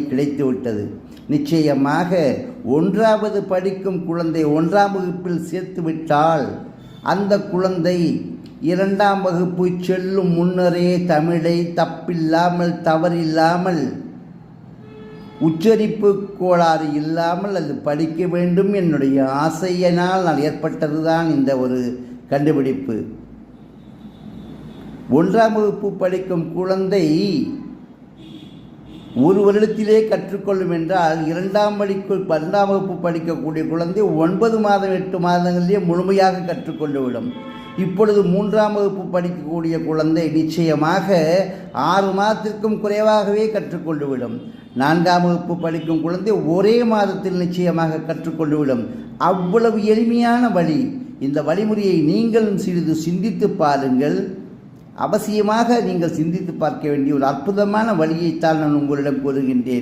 கிடைத்துவிட்டது. நிச்சயமாக 1வது படிக்கும் குழந்தை 1ஆம் வகுப்பில் சேர்த்துவிட்டால் அந்த குழந்தை 2ஆம் வகுப்பு செல்லும் முன்னரே தமிழை தப்பில்லாமல் தவறில்லாமல் உச்சரிப்பு கோளாறு இல்லாமல் அது படிக்க வேண்டும் என்னுடைய ஆசையினால் நான் ஏற்பட்டதுதான் இந்த ஒரு கண்டுபிடிப்பு. 1ஆம் வகுப்பு படிக்கும் குழந்தை ஒரு வருடத்திலே கற்றுக்கொள்ளும் என்றால் 2ஆம் வகுப்பு படிக்கக்கூடிய குழந்தை 9 மாதம் 8 மாதங்களிலே முழுமையாக கற்றுக்கொண்டுவிடும். இப்பொழுது 3ஆம் வகுப்பு படிக்கக்கூடிய குழந்தை நிச்சயமாக 6 மாதத்திற்கும் குறைவாகவே கற்றுக்கொண்டுவிடும். 4ஆம் வகுப்பு படிக்கும் குழந்தை ஒரே மாதத்தில் நிச்சயமாக கற்றுக்கொண்டுவிடும். அவ்வளவு எளிமையான வழி. இந்த வழிமுறையை நீங்களும் சிறிது சிந்தித்து பாருங்கள். அவசியமாக நீங்கள் சிந்தித்து பார்க்க வேண்டிய ஒரு அற்புதமான வழியைத்தான் நான் உங்களிடம் கூறுகின்றேன்.